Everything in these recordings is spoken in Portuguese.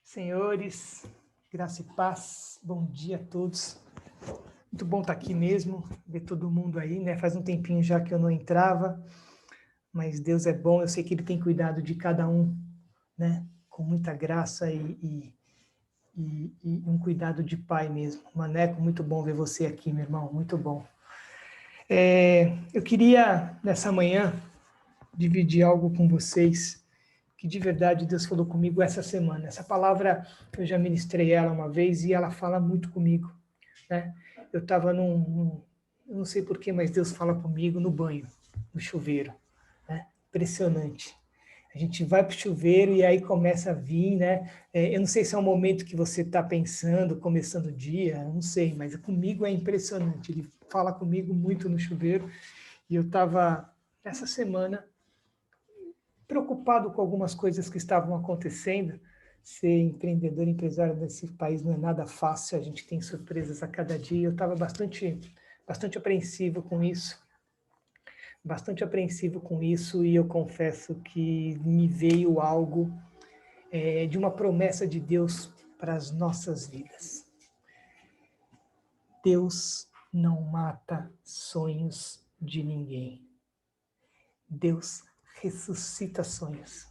Senhores, graça e paz, bom dia a todos. Muito bom estar aqui mesmo, ver todo mundo aí, né? Faz um tempinho já que eu não entrava, mas Deus é bom, eu sei que Ele tem cuidado de cada um, né? Com muita graça e um cuidado de pai mesmo. Maneco, muito bom ver você aqui, meu irmão, muito bom. Eu queria, nessa manhã, dividir algo com vocês que de verdade Deus falou comigo essa semana. Essa palavra, eu já ministrei ela uma vez e ela fala muito comigo, né? Eu estava eu não sei porquê, mas Deus fala comigo no banho, no chuveiro, né? Impressionante. A gente vai para o chuveiro e aí começa a vir, né? Eu não sei se é um momento que você está pensando, começando o dia, eu não sei, mas comigo é impressionante. Ele fala comigo muito no chuveiro e eu estava, essa semana, preocupado com algumas coisas que estavam acontecendo. Ser empreendedor, empresário nesse país não é nada fácil, a gente tem surpresas a cada dia. Eu estava bastante apreensivo com isso, e eu confesso que me veio algo de uma promessa de Deus para as nossas vidas. Deus não mata sonhos de ninguém. Deus ressuscita sonhos.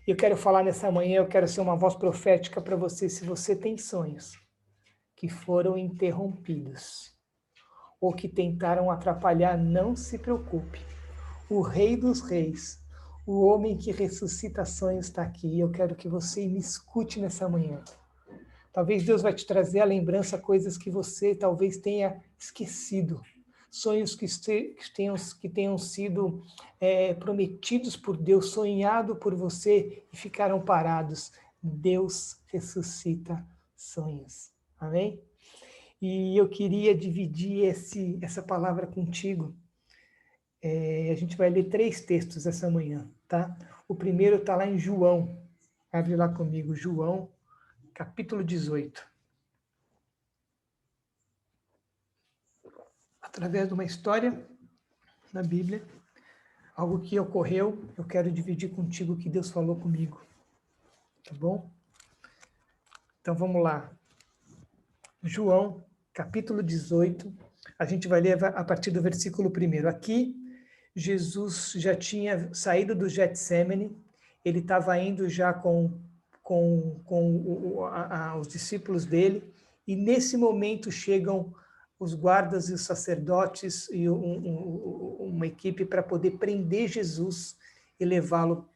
Eu quero falar nessa manhã, eu quero ser uma voz profética para você. Se você tem sonhos que foram interrompidos ou que tentaram atrapalhar, não se preocupe. O Rei dos Reis, o homem que ressuscita sonhos está aqui. Eu quero que você me escute nessa manhã. Talvez Deus vai te trazer à lembrança coisas que você talvez tenha esquecido. Sonhos que tenham sido prometidos por Deus, sonhado por você e ficaram parados. Deus ressuscita sonhos. Amém? E eu queria dividir essa palavra contigo. A gente vai ler 3 textos essa manhã, tá? O primeiro está lá em João. Abre lá comigo, João, capítulo 18. Através de uma história na Bíblia, algo que ocorreu, eu quero dividir contigo o que Deus falou comigo. Tá bom? Então vamos lá. João, capítulo 18, a gente vai ler a partir do versículo 1. Aqui, Jesus já tinha saído do Getsêmani, ele estava indo já com os discípulos dele, e nesse momento chegam os guardas e os sacerdotes e uma equipe para poder prender Jesus e levá-lo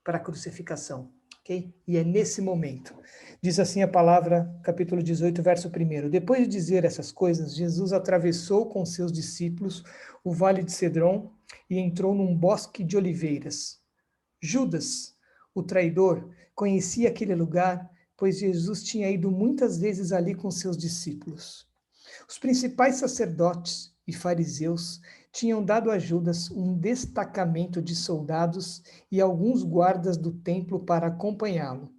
para a crucificação. Okay? E é nesse momento. Diz assim a palavra, capítulo 18, verso 1. Depois de dizer essas coisas, Jesus atravessou com seus discípulos o vale de Cedron e entrou num bosque de oliveiras. Judas, o traidor, conhecia aquele lugar, pois Jesus tinha ido muitas vezes ali com seus discípulos. Os principais sacerdotes e fariseus tinham dado a Judas um destacamento de soldados e alguns guardas do templo para acompanhá-lo.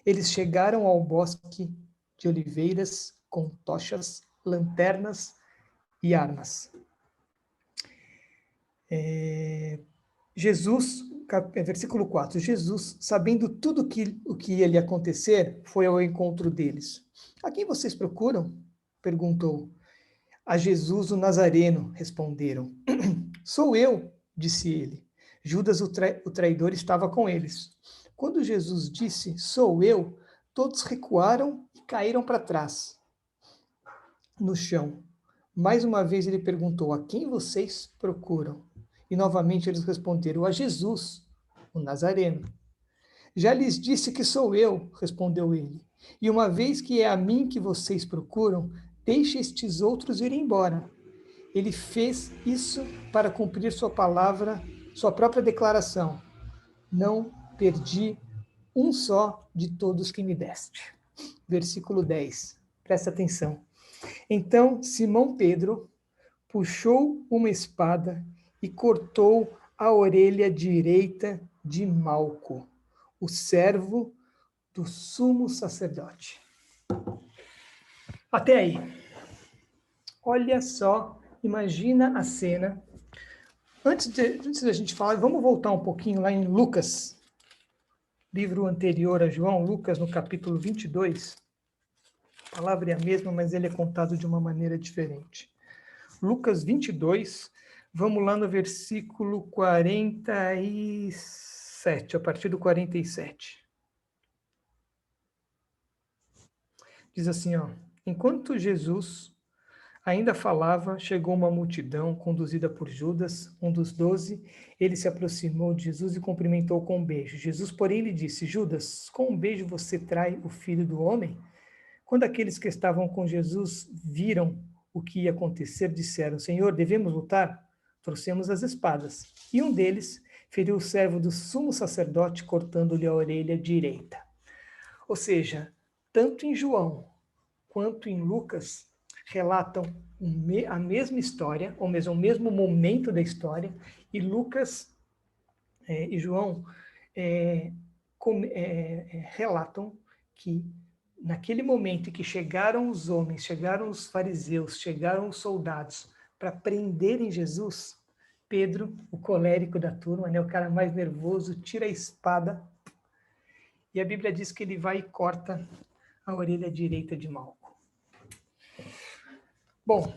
Eles chegaram ao bosque de oliveiras com tochas, lanternas e armas. Versículo 4, Jesus, sabendo tudo o que ia lhe acontecer, foi ao encontro deles. A quem vocês procuram? Perguntou. A Jesus o Nazareno, responderam. Sou eu, disse ele. Judas, o traidor, estava com eles. Quando Jesus disse, sou eu, todos recuaram e caíram para trás, no chão. Mais uma vez ele perguntou, a quem vocês procuram? E novamente eles responderam, a Jesus, o Nazareno. Já lhes disse que sou eu, respondeu ele. E uma vez que é a mim que vocês procuram, deixe estes outros ir embora. Ele fez isso para cumprir sua palavra, sua própria declaração. Não perdi um só de todos que me deste. Versículo 10. Presta atenção. Então Simão Pedro puxou uma espada e cortou a orelha direita de Malco, o servo do sumo sacerdote. Até aí. Olha só, imagina a cena. Antes da gente falar, vamos voltar um pouquinho lá em Lucas. livro anterior a João, Lucas, no capítulo 22. A palavra é a mesma, mas ele é contado de uma maneira diferente. Lucas 22, vamos lá no versículo 47, a partir do 47. Diz assim, ó: enquanto Jesus ainda falava, chegou uma multidão conduzida por Judas, um dos 12. Ele se aproximou de Jesus e cumprimentou com um beijo. Jesus, porém, lhe disse: Judas, com um beijo você trai o Filho do Homem? Quando aqueles que estavam com Jesus viram o que ia acontecer, disseram: Senhor, devemos lutar? Trouxemos as espadas. E um deles feriu o servo do sumo sacerdote, cortando-lhe a orelha direita. Ou seja, tanto em João quanto em Lucas relatam a mesma história, ou mesmo o mesmo momento da história, e Lucas e João relatam que naquele momento em que chegaram os homens, chegaram os fariseus, chegaram os soldados para prenderem Jesus, Pedro, o colérico da turma, né, o cara mais nervoso, tira a espada, e a Bíblia diz que ele vai e corta a orelha direita de Malco. Bom,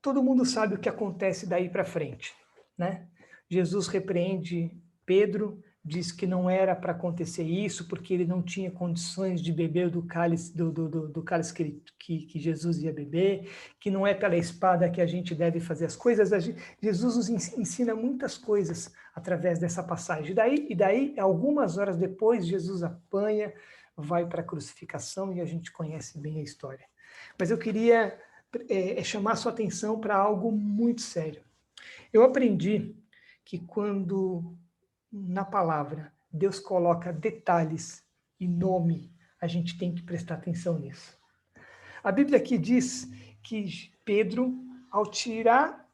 todo mundo sabe o que acontece daí para frente, né? Jesus repreende Pedro, diz que não era para acontecer isso, porque ele não tinha condições de beber do cálice, do cálice que Jesus ia beber, que não é pela espada que a gente deve fazer as coisas. Jesus nos ensina muitas coisas através dessa passagem. E daí, algumas horas depois, Jesus apanha, vai para a crucificação e a gente conhece bem a história. Mas eu queria chamar sua atenção para algo muito sério. Eu aprendi que quando na palavra Deus coloca detalhes e nome, a gente tem que prestar atenção nisso. A Bíblia aqui diz que Pedro, ao tirar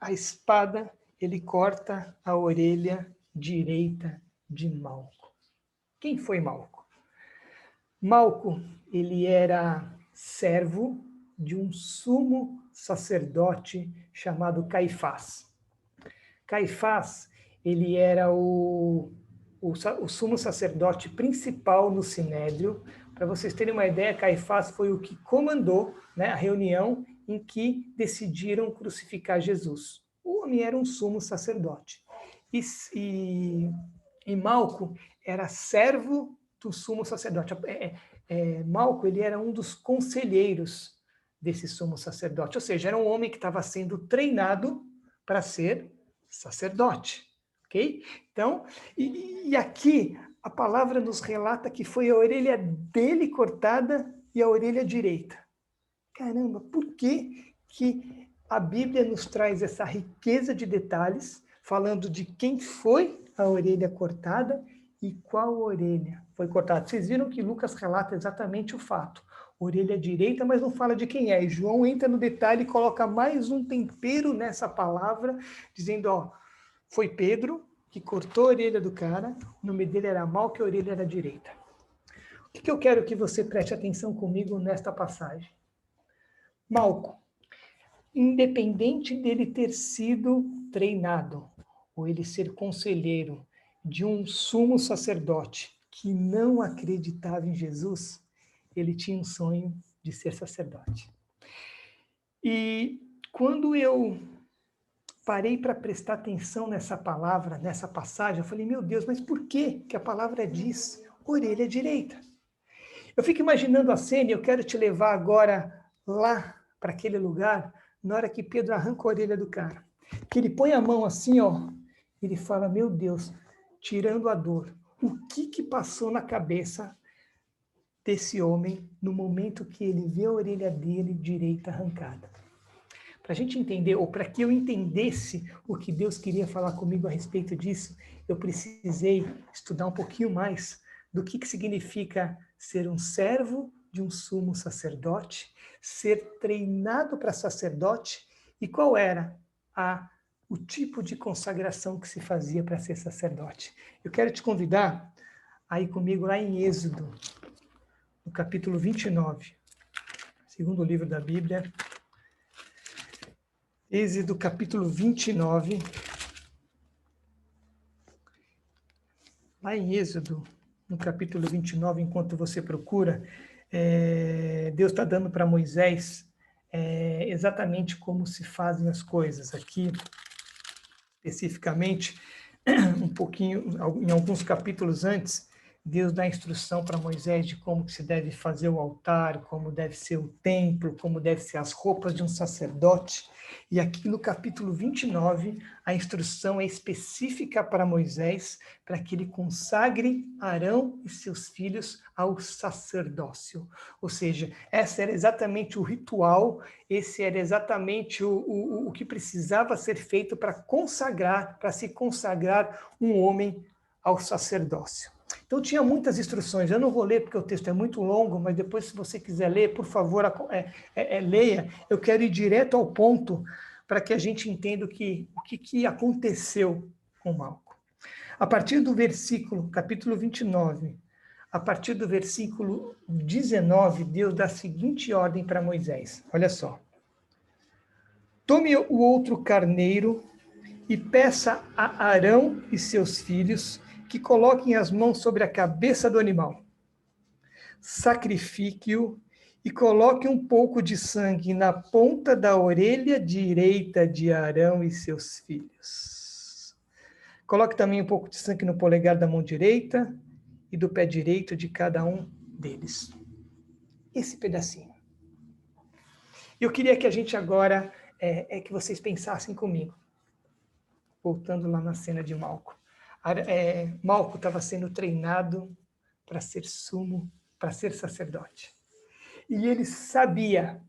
a espada, ele corta a orelha direita de Malco. Quem foi Malco? Malco, ele era servo de um sumo sacerdote chamado Caifás. Caifás, ele era o sumo sacerdote principal no Sinédrio. Para vocês terem uma ideia, Caifás foi o que comandou, né, a reunião em que decidiram crucificar Jesus. O homem era um sumo sacerdote. E Malco era servo do sumo sacerdote. Malco, ele era um dos conselheiros desse sumo sacerdote, ou seja, era um homem que estava sendo treinado para ser sacerdote, ok? Então, e aqui a palavra nos relata que foi a orelha dele cortada e a orelha direita. Caramba, por que a Bíblia nos traz essa riqueza de detalhes, falando de quem foi a orelha cortada e qual orelha foi cortada? Vocês viram que Lucas relata exatamente o fato. Orelha direita, mas não fala de quem é. E João entra no detalhe e coloca mais um tempero nessa palavra, dizendo, ó, foi Pedro que cortou a orelha do cara, o nome dele era Malco e a orelha era direita. O que eu quero que você preste atenção comigo nesta passagem? Malco, independente dele ter sido treinado, ou ele ser conselheiro de um sumo sacerdote que não acreditava em Jesus, ele tinha um sonho de ser sacerdote. E quando eu parei para prestar atenção nessa palavra, nessa passagem, eu falei, meu Deus, mas por que a palavra diz orelha direita? Eu fico imaginando a cena e eu quero te levar agora lá para aquele lugar, na hora que Pedro arranca a orelha do cara. Que ele põe a mão assim, ó, e ele fala, meu Deus, tirando a dor, o que passou na cabeça desse homem no momento que ele vê a orelha dele direita arrancada? Para a gente entender, ou para que eu entendesse o que Deus queria falar comigo a respeito disso, eu precisei estudar um pouquinho mais do que significa ser um servo de um sumo sacerdote, ser treinado para sacerdote, e qual era o tipo de consagração que se fazia para ser sacerdote. Eu quero te convidar a ir comigo lá em Êxodo, no capítulo 29, segundo livro da Bíblia. Êxodo capítulo 29, lá Lá em Êxodo, no capítulo 29, enquanto você procura, Deus está dando para Moisés exatamente como se fazem as coisas. Aqui, especificamente, um pouquinho, em alguns capítulos antes, Deus dá instrução para Moisés de como que se deve fazer o altar, como deve ser o templo, como deve ser as roupas de um sacerdote. E aqui no capítulo 29, a instrução é específica para Moisés, para que ele consagre Arão e seus filhos ao sacerdócio. Ou seja, esse era exatamente o ritual, esse era exatamente o que precisava ser feito para consagrar, para se consagrar um homem ao sacerdócio. Então tinha muitas instruções, eu não vou ler porque o texto é muito longo, mas depois se você quiser ler, por favor, leia. Eu quero ir direto ao ponto para que a gente entenda o que aconteceu com Malco. A partir do versículo, capítulo 29, a partir do versículo 19, Deus dá a seguinte ordem para Moisés, olha só. Tome o outro carneiro e peça a Arão e seus filhos que coloquem as mãos sobre a cabeça do animal. Sacrifique-o e coloque um pouco de sangue na ponta da orelha direita de Arão e seus filhos. Coloque também um pouco de sangue no polegar da mão direita e do pé direito de cada um deles. Esse pedacinho. Eu queria que a gente agora, que vocês pensassem comigo. Voltando lá na cena de Malco. Malco estava sendo treinado para ser sumo, para ser sacerdote. E ele sabia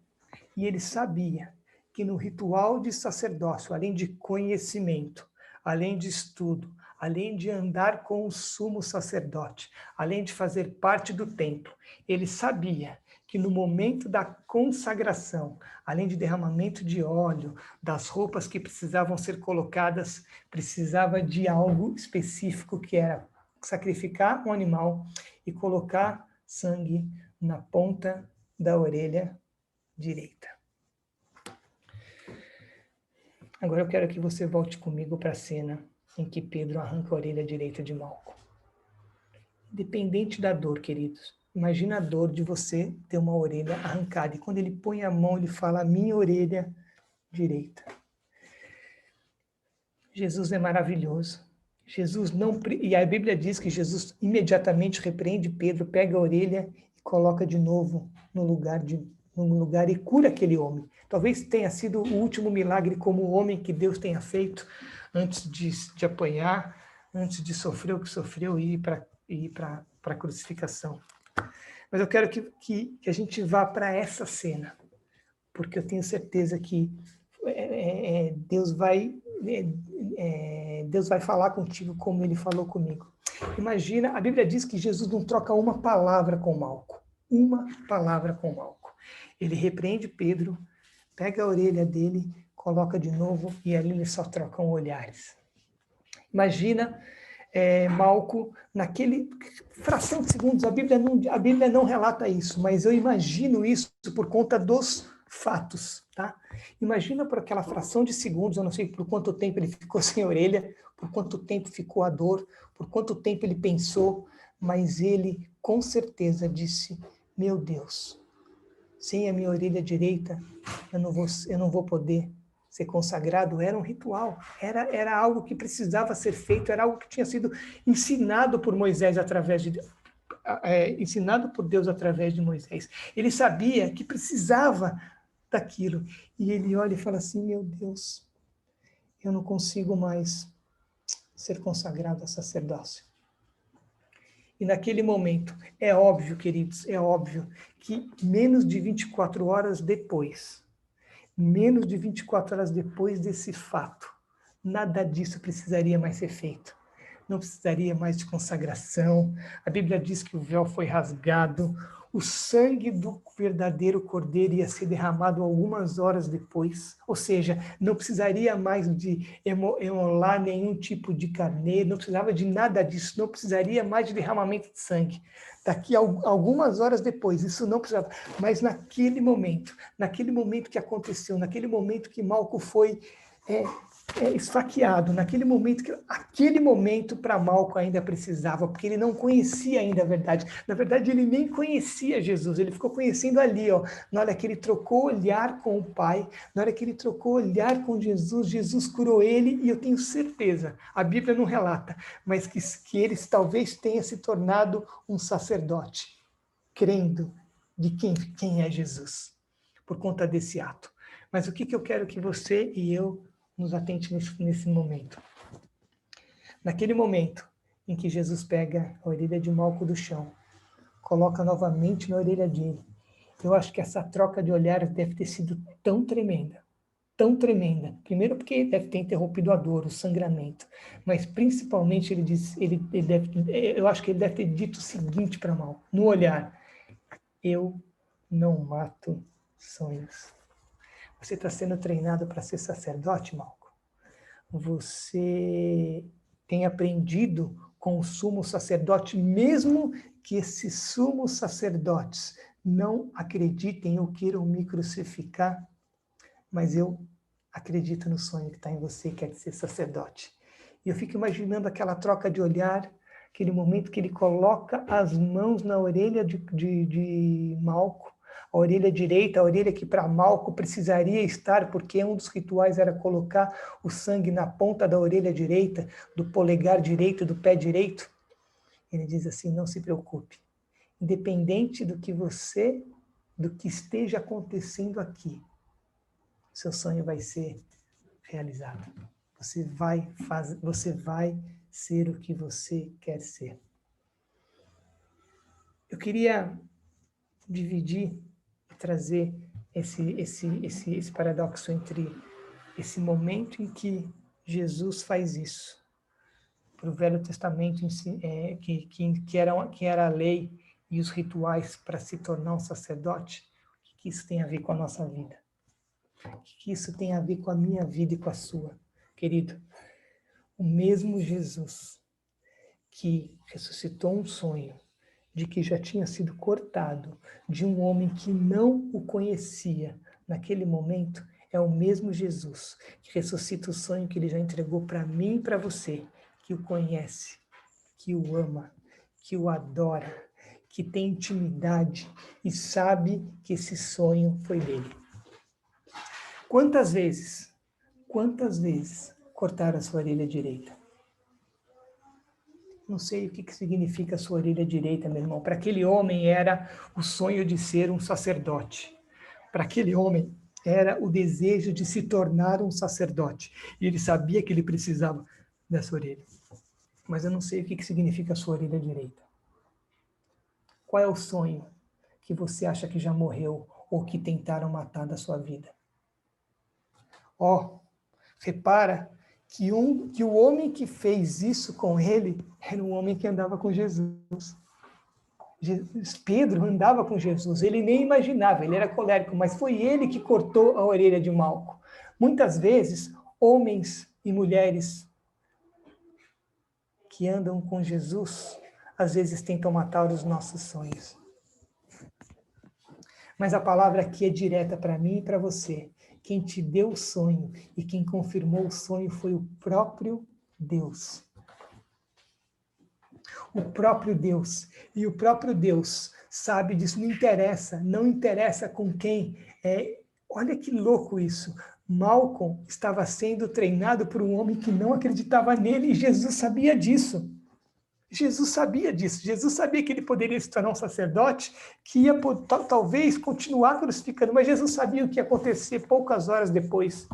que no ritual de sacerdócio, além de conhecimento, além de estudo, além de andar com o sumo sacerdote, além de fazer parte do templo, ele sabia que no momento da consagração, além de derramamento de óleo, das roupas que precisavam ser colocadas, precisava de algo específico, que era sacrificar um animal e colocar sangue na ponta da orelha direita. Agora eu quero que você volte comigo para a cena em que Pedro arranca a orelha direita de Malco. Independente da dor, queridos, imagina a dor de você ter uma orelha arrancada. E quando ele põe a mão, ele fala, minha orelha direita. Jesus é maravilhoso. Jesus não... E a Bíblia diz que Jesus imediatamente repreende Pedro, pega a orelha e coloca de novo no lugar e cura aquele homem. Talvez tenha sido o último milagre como homem que Deus tenha feito antes de apanhar, antes de sofrer o que sofreu e ir para a crucificação. Mas eu quero que a gente vá para essa cena, porque eu tenho certeza que Deus vai falar contigo como ele falou comigo. Imagina, a Bíblia diz que Jesus não troca uma palavra com Malco. Uma palavra com Malco. Ele repreende Pedro, pega a orelha dele, coloca de novo e ali eles só trocam olhares. Imagina Malco, naquele fração de segundos, a Bíblia não relata isso, mas eu imagino isso por conta dos fatos, tá? Imagina por aquela fração de segundos, eu não sei por quanto tempo ele ficou sem orelha, por quanto tempo ficou a dor, por quanto tempo ele pensou, mas ele com certeza disse, meu Deus, sem a minha orelha direita, eu não vou poder ser consagrado. Era um ritual, era algo que precisava ser feito, era algo que tinha sido ensinado por Moisés ensinado por Deus através de Moisés. Ele sabia que precisava daquilo. E ele olha e fala assim, meu Deus, eu não consigo mais ser consagrado a sacerdócio. E naquele momento, é óbvio, queridos, é óbvio que menos de 24 horas depois desse fato, nada disso precisaria mais ser feito. Não precisaria mais de consagração. A Bíblia diz que o véu foi rasgado, o sangue do verdadeiro cordeiro ia ser derramado algumas horas depois, ou seja, não precisaria mais de emolar nenhum tipo de carneiro, não precisava de nada disso, não precisaria mais de derramamento de sangue. Daqui a algumas horas depois, isso não precisava, mas naquele momento que aconteceu, naquele momento que Malco foi esfaqueado naquele momento, aquele momento para Malco ainda precisava, porque ele não conhecia ainda a verdade. Na verdade, ele nem conhecia Jesus, ele ficou conhecendo ali, ó, na hora que ele trocou olhar com o Pai, na hora que ele trocou olhar com Jesus, Jesus curou ele, e eu tenho certeza, a Bíblia não relata, mas que ele talvez tenha se tornado um sacerdote, crendo de quem é Jesus, por conta desse ato. Mas o que eu quero que você e eu nos atente nesse momento. Naquele momento em que Jesus pega a orelha de Malco do chão, coloca novamente na orelha dele, eu acho que essa troca de olhares deve ter sido tão tremenda. Primeiro porque deve ter interrompido a dor, o sangramento, mas principalmente eu acho que ele deve ter dito o seguinte para Malco, no olhar: eu não mato sonhos. Você está sendo treinado para ser sacerdote, Malco? Você tem aprendido com o sumo sacerdote, mesmo que esses sumos sacerdotes não acreditem ou queiram me crucificar, mas eu acredito no sonho que está em você, que é de ser sacerdote. E eu fico imaginando aquela troca de olhar, aquele momento que ele coloca as mãos na orelha de Malco, a orelha direita, a orelha que para Malco precisaria estar, porque um dos rituais era colocar o sangue na ponta da orelha direita, do polegar direito, do pé direito. Ele diz assim: não se preocupe, independente do que esteja acontecendo aqui, seu sonho vai ser realizado. Você vai ser o que você quer ser. Eu queria dividir e trazer esse paradoxo entre esse momento em que Jesus faz isso, para o Velho Testamento que era a lei e os rituais para se tornar um sacerdote. O que isso tem a ver com a nossa vida? O que isso tem a ver com a minha vida e com a sua? Querido, o mesmo Jesus que ressuscitou um sonho de que já tinha sido cortado de um homem que não o conhecia naquele momento, é o mesmo Jesus que ressuscita o sonho que ele já entregou para mim e para você, que o conhece, que o ama, que o adora, que tem intimidade e sabe que esse sonho foi dele. Quantas vezes cortaram a sua orelha direita? Não sei o que significa a sua orelha direita, meu irmão. Para aquele homem era o sonho de ser um sacerdote. Para aquele homem era o desejo de se tornar um sacerdote. E ele sabia que ele precisava dessa orelha. Mas eu não sei o que significa a sua orelha direita. Qual é o sonho que você acha que já morreu ou que tentaram matar da sua vida? Repara que o homem que fez isso com ele era um homem que andava com Jesus. Pedro andava com Jesus, ele nem imaginava, ele era colérico, mas foi ele que cortou a orelha de Malco. Muitas vezes, homens e mulheres que andam com Jesus, às vezes tentam matar os nossos sonhos. Mas a palavra aqui é direta para mim e para você. Quem te deu o sonho e quem confirmou o sonho foi o próprio Deus. O próprio Deus. E o próprio Deus sabe disso. Não interessa com quem. Olha que louco isso. Malcolm estava sendo treinado por um homem que não acreditava nele e Jesus sabia disso. Jesus sabia disso. Jesus sabia que ele poderia se tornar um sacerdote, que ia talvez continuar crucificando, mas Jesus sabia o que ia acontecer poucas horas depois.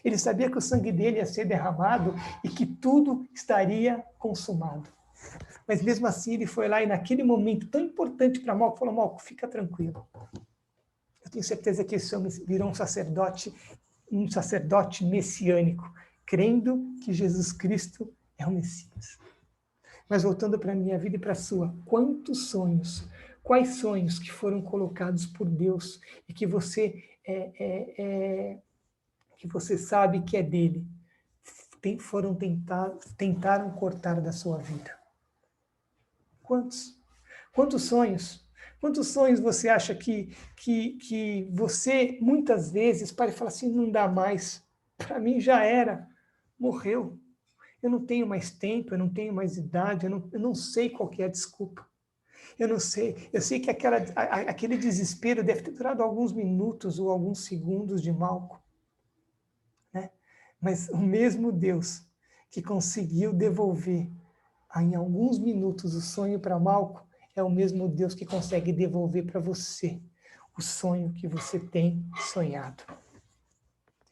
Ele sabia que o sangue dele ia ser derramado e que tudo estaria consumado. Mas mesmo assim ele foi lá e naquele momento tão importante para Malco, falou: Malco, fica tranquilo. Eu tenho certeza que esse homem virou um sacerdote messiânico, crendo que Jesus Cristo é o Messias. Mas voltando para a minha vida e para a sua, quais sonhos que foram colocados por Deus e que você sabe que é dele, tentaram cortar da sua vida? Quantos sonhos? Quantos sonhos você acha que você, muitas vezes, para falar assim, não dá mais? Para mim já era, morreu. Eu não tenho mais tempo, eu não tenho mais idade, eu não sei qual que é a desculpa. Eu não sei, eu sei que aquele desespero deve ter durado alguns minutos ou alguns segundos de Malco, né? Mas o mesmo Deus que conseguiu devolver em alguns minutos o sonho para Malco é o mesmo Deus que consegue devolver para você o sonho que você tem sonhado.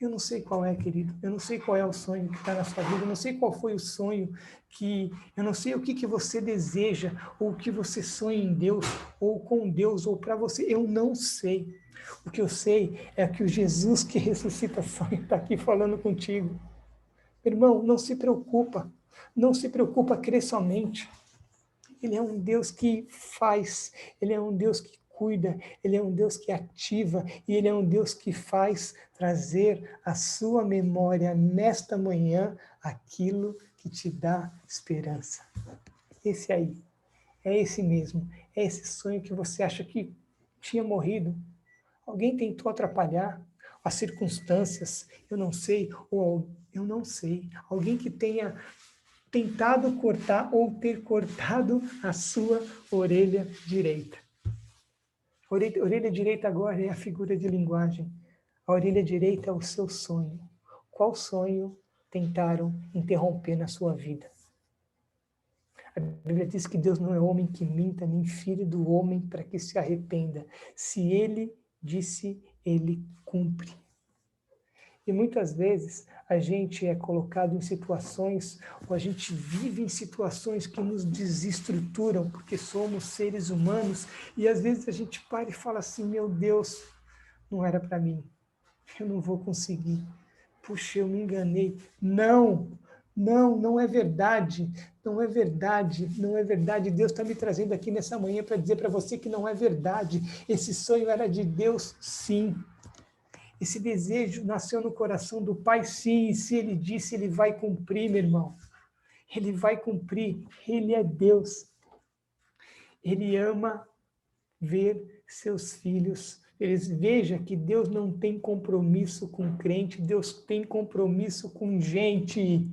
Eu não sei qual é, querido. Eu não sei qual é o sonho que está na sua vida. Eu não sei qual foi o sonho que... Eu não sei o que você deseja, ou o que você sonha em Deus, ou com Deus, ou para você. Eu não sei. O que eu sei é que o Jesus que ressuscita sonho está aqui falando contigo. Irmão, não se preocupa. Não se preocupa, crê somente. Ele é um Deus que faz, Ele é um Deus que cuida, Ele é um Deus que ativa e Ele é um Deus que faz trazer à sua memória nesta manhã aquilo que te dá esperança. Esse aí, é esse mesmo, é esse sonho que você acha que tinha morrido. Alguém tentou atrapalhar as circunstâncias, eu não sei, ou eu não sei. Alguém que tenha tentado cortar ou ter cortado a sua orelha direita. Orelha direita agora é a figura de linguagem. A orelha direita é o seu sonho. Qual sonho tentaram interromper na sua vida? A Bíblia diz que Deus não é homem que minta, nem filho do homem para que se arrependa. Se ele disse, ele cumpre. E muitas vezes a gente é colocado em situações, ou a gente vive em situações que nos desestruturam, porque somos seres humanos, e às vezes a gente para e fala assim, meu Deus, não era para mim, eu não vou conseguir, puxa, eu me enganei. Não é verdade, não é verdade, não é verdade. Deus está me trazendo aqui nessa manhã para dizer para você que não é verdade. Esse sonho era de Deus, sim. Esse desejo nasceu no coração do Pai, sim, e se Ele disse, Ele vai cumprir, meu irmão. Ele vai cumprir, Ele é Deus. Ele ama ver seus filhos. Veja que Deus não tem compromisso com crente, Deus tem compromisso com gente.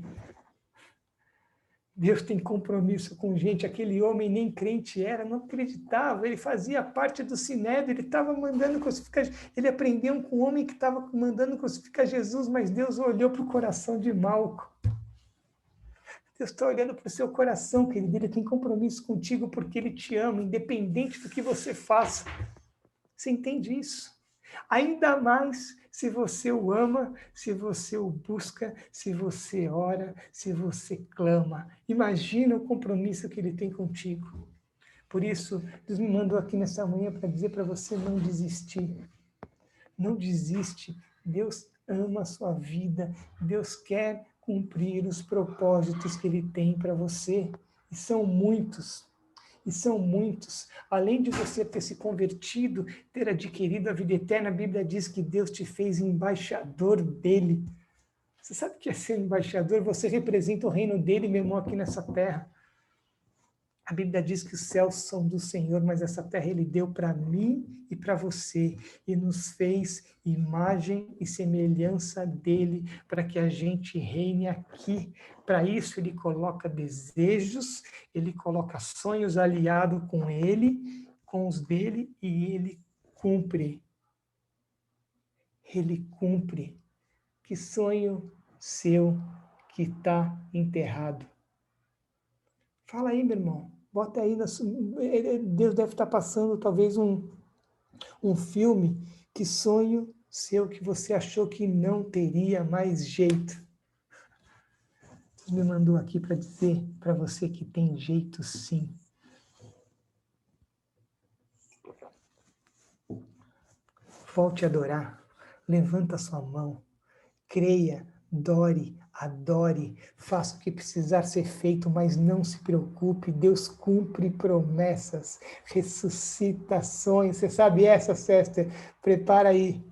Deus tem compromisso com gente. Aquele homem nem crente era, não acreditava, ele fazia parte do Sinédrio, ele estava mandando crucificar, ele aprendeu com um homem que estava mandando crucificar Jesus, mas Deus olhou para o coração de Malco. Deus está olhando para o seu coração, querido, ele tem compromisso contigo porque ele te ama, independente do que você faça. Você entende isso? Ainda mais se você o ama, se você o busca, se você ora, se você clama. Imagina o compromisso que ele tem contigo. Por isso, Deus me mandou aqui nessa manhã para dizer para você não desistir. Não desiste. Deus ama a sua vida. Deus quer cumprir os propósitos que ele tem para você. E são muitos. E são muitos. Além de você ter se convertido, ter adquirido a vida eterna, a Bíblia diz que Deus te fez embaixador dele. Você sabe o que é ser embaixador? Você representa o reino dele, meu irmão, aqui nessa terra. A Bíblia diz que os céus são do Senhor, mas essa terra ele deu para mim e para você, e nos fez imagem e semelhança dele, para que a gente reine aqui. Para isso ele coloca desejos, ele coloca sonhos aliados com ele, com os dele, e ele cumpre. Ele cumpre. Que sonho seu que está enterrado? Fala aí, meu irmão. Bota aí. Deus deve estar passando talvez um filme. Que sonho seu que você achou que não teria mais jeito. Deus me mandou aqui para dizer para você que tem jeito sim. Volte a adorar. Levanta sua mão. Creia, adore, faça o que precisar ser feito, mas não se preocupe, Deus cumpre promessas, ressuscita sonhos. Você sabe essa, Céster? Prepara aí.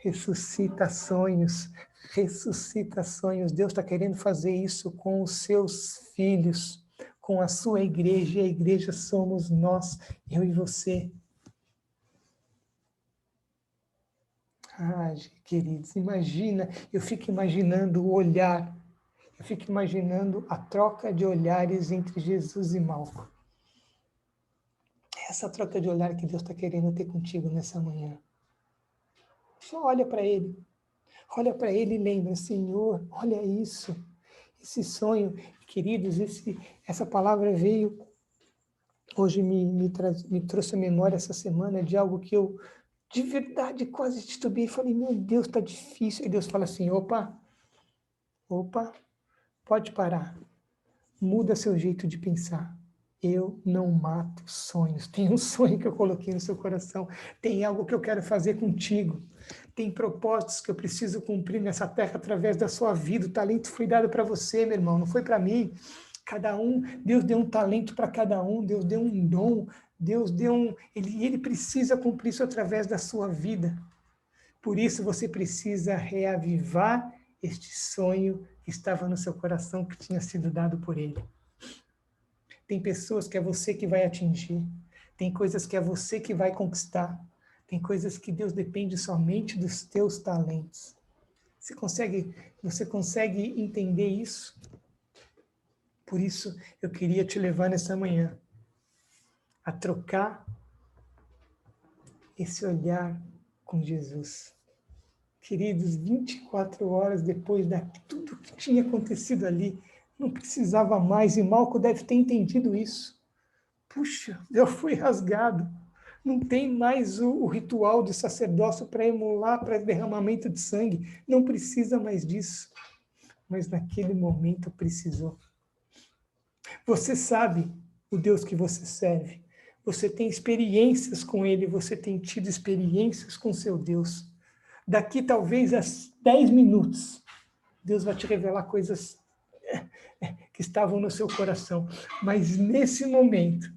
Ressuscita sonhos, ressuscita sonhos. Deus está querendo fazer isso com os seus filhos, com a sua igreja, e a igreja somos nós, eu e você. Queridos, imagina, eu fico imaginando o olhar, eu fico imaginando a troca de olhares entre Jesus e Malco. Essa troca de olhar que Deus está querendo ter contigo nessa manhã. Só olha para Ele. Olha para Ele e lembra, Senhor, olha isso. Esse sonho, queridos, essa palavra veio, hoje me trouxe a memória essa semana de algo que eu, de verdade, quase titubeei. Falei, meu Deus, está difícil. E Deus fala assim, opa, pode parar. Muda seu jeito de pensar. Eu não mato sonhos. Tem um sonho que eu coloquei no seu coração. Tem algo que eu quero fazer contigo. Tem propósitos que eu preciso cumprir nessa terra através da sua vida. O talento foi dado para você, meu irmão, não foi para mim. Cada um, Deus deu um talento para cada um, Deus deu um dom, Deus deu um... Ele precisa cumprir isso através da sua vida. Por isso você precisa reavivar este sonho que estava no seu coração, que tinha sido dado por Ele. Tem pessoas que é você que vai atingir. Tem coisas que é você que vai conquistar. Tem coisas que Deus depende somente dos teus talentos. Você consegue entender isso? Por isso, eu queria te levar nessa manhã a trocar esse olhar com Jesus. Queridos, 24 horas depois de tudo que tinha acontecido ali, não precisava mais, e Malco deve ter entendido isso. Puxa, eu fui rasgado. Não tem mais o ritual de sacerdócio para emular, para derramamento de sangue. Não precisa mais disso. Mas naquele momento precisou. Você sabe o Deus que você serve. Você tem experiências com Ele, você tem tido experiências com seu Deus. Daqui talvez a 10 minutos, Deus vai te revelar coisas que estavam no seu coração. Mas nesse momento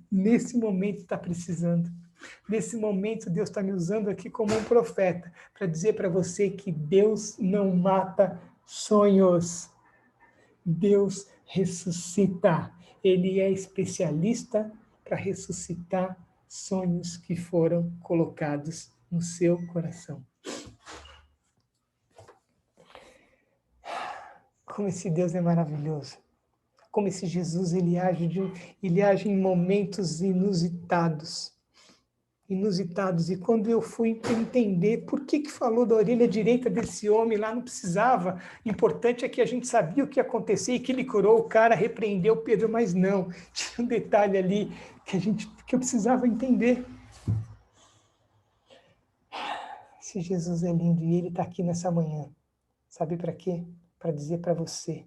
está precisando. Nesse momento, Deus está me usando aqui como um profeta para dizer para você que Deus não mata sonhos. Deus ressuscita. Ele é especialista para ressuscitar sonhos que foram colocados no seu coração. Como esse Deus é maravilhoso. Como esse Jesus, ele age em momentos inusitados. E quando eu fui entender por que falou da orelha direita desse homem lá, não precisava. O importante é que a gente sabia o que ia acontecer e que ele curou o cara, repreendeu Pedro, mas não. Tinha um detalhe ali que eu precisava entender. Esse Jesus é lindo e ele está aqui nessa manhã. Sabe para quê? Para dizer para você.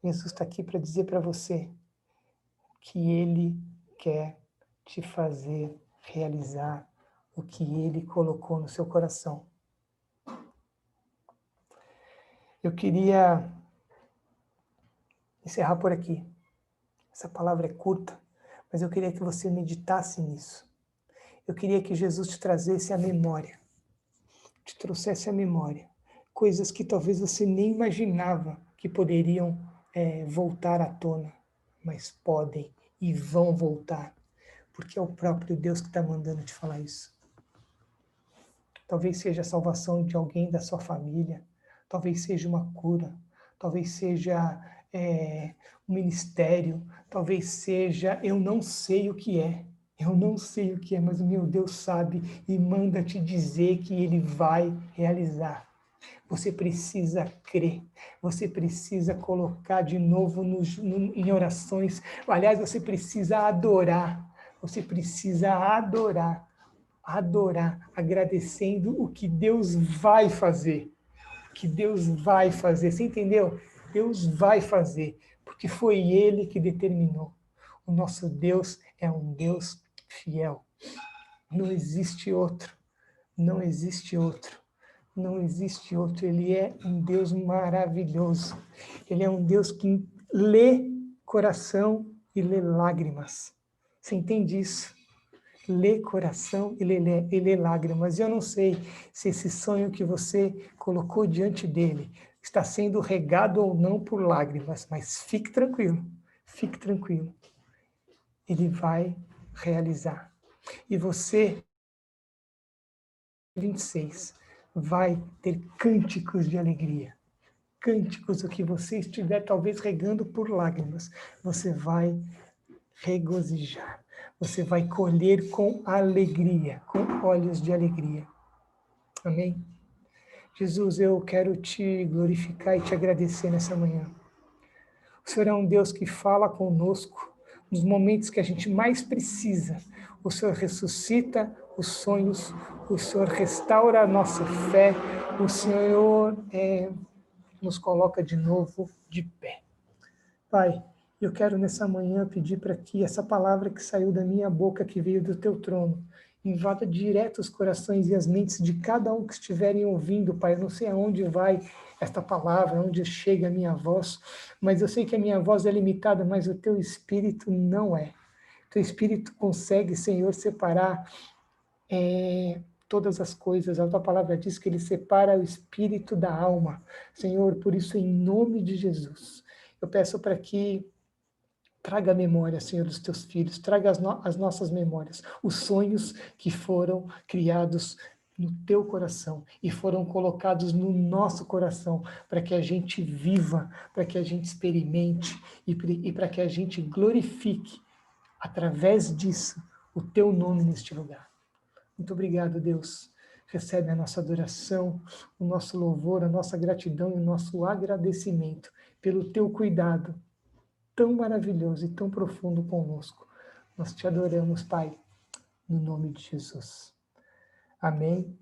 Jesus está aqui para dizer para você que ele quer te fazer realizar o que ele colocou no seu coração. Eu queria encerrar por aqui. Essa palavra é curta, mas eu queria que você meditasse nisso. Eu queria que Jesus te trazesse a memória, te trouxesse a memória, coisas que talvez você nem imaginava que poderiam voltar à tona, mas podem e vão voltar, porque é o próprio Deus que está mandando te falar isso. Talvez seja a salvação de alguém da sua família, talvez seja uma cura, talvez seja um ministério, talvez seja, eu não sei o que é, mas o meu Deus sabe e manda te dizer que Ele vai realizar. Você precisa crer, você precisa colocar de novo em orações, aliás, você precisa adorar, agradecendo o que Deus vai fazer. Você entendeu? Deus vai fazer, porque foi Ele que determinou. O nosso Deus é um Deus fiel. Não existe outro. Ele é um Deus maravilhoso. Ele é um Deus que lê coração e lê lágrimas. Você entende isso? Lê coração e lê lágrimas. Eu não sei se esse sonho que você colocou diante dele está sendo regado ou não por lágrimas, mas fique tranquilo. Ele vai realizar. E você, 26, vai ter cânticos de alegria. Cânticos, o que você estiver talvez regando por lágrimas, você vai regozijar. Você vai colher com alegria, com olhos de alegria. Amém? Jesus, eu quero te glorificar e te agradecer nessa manhã. O Senhor é um Deus que fala conosco nos momentos que a gente mais precisa. O Senhor ressuscita os sonhos, o Senhor restaura a nossa fé, o Senhor nos coloca de novo de pé. Pai, eu quero nessa manhã pedir para que essa palavra que saiu da minha boca, que veio do teu trono, invada direto os corações e as mentes de cada um que estiverem ouvindo, Pai. Eu não sei aonde vai esta palavra, onde chega a minha voz, mas eu sei que a minha voz é limitada, mas o teu espírito não é. O teu espírito consegue, Senhor, separar todas as coisas. A tua palavra diz que ele separa o espírito da alma. Senhor, por isso, em nome de Jesus, eu peço para que traga a memória, Senhor, dos teus filhos, traga as nossas memórias, os sonhos que foram criados no teu coração e foram colocados no nosso coração, para que a gente viva, para que a gente experimente e para que a gente glorifique, através disso, o teu nome neste lugar. Muito obrigado, Deus. Recebe a nossa adoração, o nosso louvor, a nossa gratidão e o nosso agradecimento pelo teu cuidado tão maravilhoso e tão profundo conosco. Nós te adoramos, Pai, no nome de Jesus. Amém